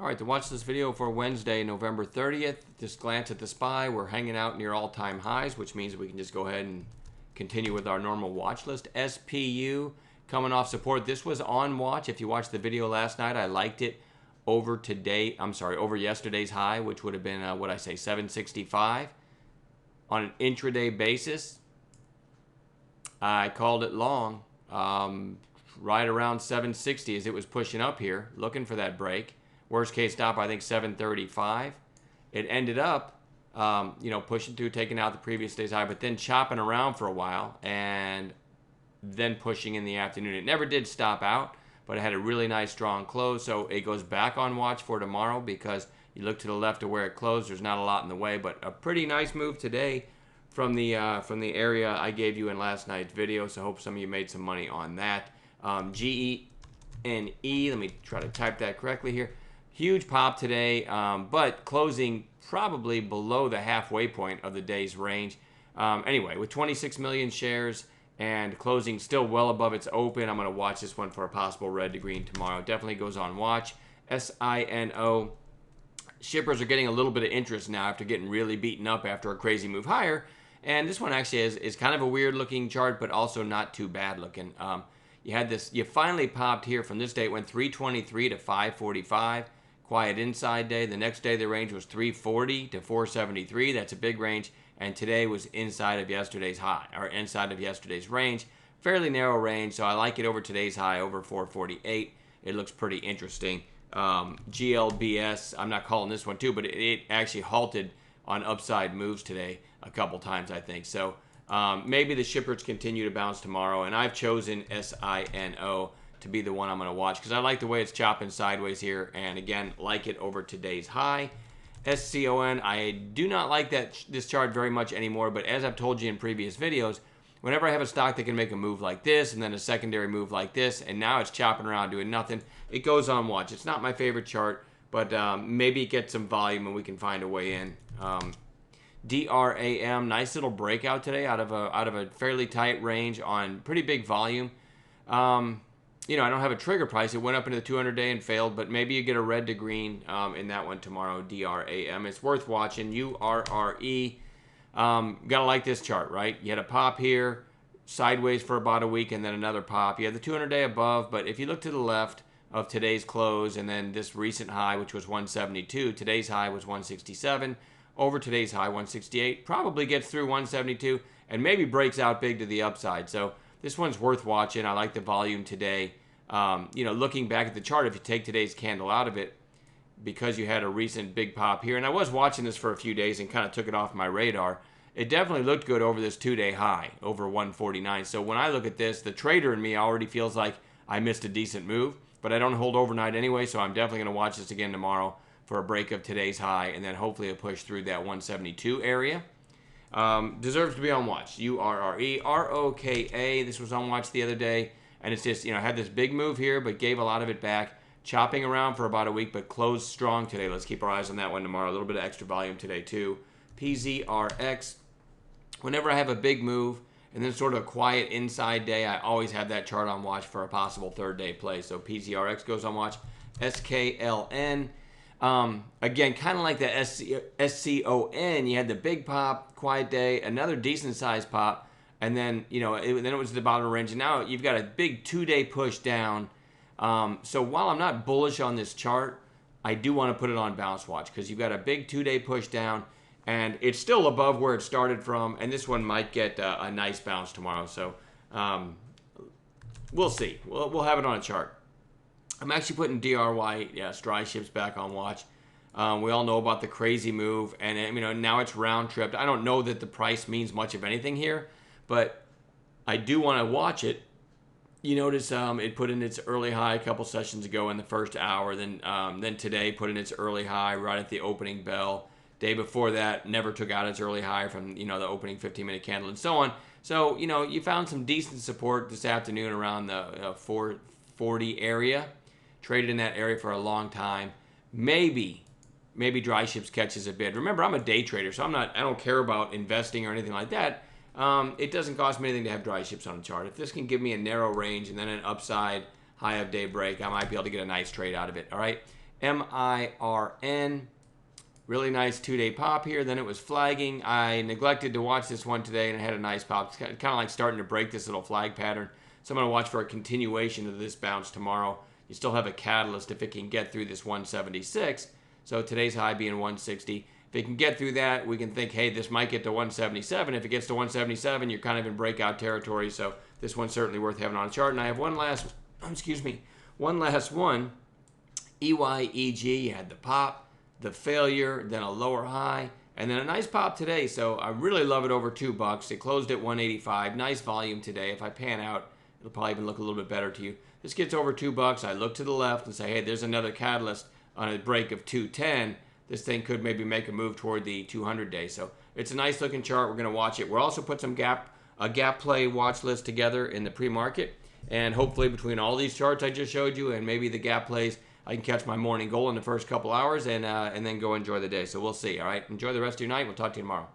All right, to watch this video for Wednesday, November 30th, just glance at the SPY. We're hanging out near all-time highs, which means we can just go ahead and continue with our normal watch list. SPU coming off support. This was on watch. If you watched the video last night, I liked it over yesterday's high, which would have been, 765. On an intraday basis, I called it long, right around 760 as it was pushing up here, looking for that break. Worst case stop, I think 735. It ended up, pushing through, taking out the previous day's high, but then chopping around for a while and then pushing in the afternoon. It never did stop out, but it had a really nice strong close. So it goes back on watch for tomorrow because you look to the left of where it closed. There's not a lot in the way, but a pretty nice move today from the area I gave you in last night's video. So I hope some of you made some money on that. GENE, let me try to type that correctly here. Huge pop today, but closing probably below the halfway point of the day's range. Anyway, with 26 million shares and closing still well above its open, I'm going to watch this one for a possible red to green tomorrow. Definitely goes on watch. SINO. Shippers are getting a little bit of interest now after getting really beaten up after a crazy move higher. And this one actually is kind of a weird looking chart, but also not too bad looking. You finally popped here from this day. It went 323 to 545. Quiet inside day. The next day the range was 340 to 473. That's a big range. And today was inside of yesterday's high, or inside of yesterday's range. Fairly narrow range, so I like it over today's high, over 448. It looks pretty interesting. GLBS, I'm not calling this one too, but it actually halted on upside moves today a couple times, I think. So maybe the shippers continue to bounce tomorrow, and I've chosen SINO to be the one I'm going to watch because I like the way it's chopping sideways here, and again, like it over today's high. SCON, I do not like this chart very much anymore, but as I've told you in previous videos, whenever I have a stock that can make a move like this and then a secondary move like this, and now it's chopping around doing nothing, it goes on watch. It's not my favorite chart, but maybe it gets some volume and we can find a way in. DRAM, nice little breakout today out of a fairly tight range on pretty big volume. I don't have a trigger price. It went up into the 200-day and failed, but maybe you get a red to green in that one tomorrow, DRAM. It's worth watching. URRE, gotta like this chart, right? You had a pop here, sideways for about a week, and then another pop. You have the 200-day above, but if you look to the left of today's close and then this recent high, which was 172, today's high was 167, over today's high, 168, probably gets through 172, and maybe breaks out big to the upside. So this one's worth watching. I like the volume today. Looking back at the chart, if you take today's candle out of it, because you had a recent big pop here, and I was watching this for a few days and kind of took it off my radar, it definitely looked good over this two-day high, over 149. So when I look at this, the trader in me already feels like I missed a decent move, but I don't hold overnight anyway, so I'm definitely going to watch this again tomorrow for a break of today's high, and then hopefully a push through that 172 area. Deserves to be on watch. URRE, ROKA. This was on watch the other day, and it's just, had this big move here, but gave a lot of it back, chopping around for about a week, but closed strong today. Let's keep our eyes on that one tomorrow. A little bit of extra volume today too. PZRX. Whenever I have a big move and then sort of a quiet inside day, I always have that chart on watch for a possible third day play. So PZRX goes on watch. SKLN. Again, kind of like the SCON, you had the big pop, quiet day, another decent sized pop, and then, then it was at the bottom of the range, and now you've got a big two-day push down. So while I'm not bullish on this chart, I do want to put it on bounce watch because you've got a big two-day push down, and it's still above where it started from, and this one might get a nice bounce tomorrow. So we'll see. We'll have it on a chart. I'm actually putting DRY, dry ships back on watch. We all know about the crazy move, and now it's round tripped. I don't know that the price means much of anything here, but I do want to watch it. You notice it put in its early high a couple sessions ago in the first hour. Then today put in its early high right at the opening bell. Day before that never took out its early high from the opening 15-minute candle and so on. So you found some decent support this afternoon around the 440 area. Traded in that area for a long time. Maybe dry ships catches a bid. Remember, I'm a day trader, so I don't care about investing or anything like that. It doesn't cost me anything to have dry ships on the chart. If this can give me a narrow range and then an upside high of day break, I might be able to get a nice trade out of it. All right. MIRN. Really nice 2-day pop here. Then it was flagging. I neglected to watch this one today, and it had a nice pop. It's kind of like starting to break this little flag pattern. So I'm going to watch for a continuation of this bounce tomorrow. You still have a catalyst if it can get through this 176. So today's high being 160. If it can get through that, we can think, hey, this might get to 177. If it gets to 177, you're kind of in breakout territory. So this one's certainly worth having on a chart. And I have one last one. EYEG had the pop, the failure, then a lower high, and then a nice pop today. So I really love it over $2. It closed at 185. Nice volume today. If I pan out, it'll probably even look a little bit better to you. This gets over $2. I look to the left and say, hey, there's another catalyst on a break of 210. This thing could maybe make a move toward the 200-day. So it's a nice looking chart. We're going to watch it. We'll also put some a gap play watch list together in the pre-market. And hopefully between all these charts I just showed you and maybe the gap plays, I can catch my morning goal in the first couple hours and then go enjoy the day. So we'll see. All right. Enjoy the rest of your night. We'll talk to you tomorrow.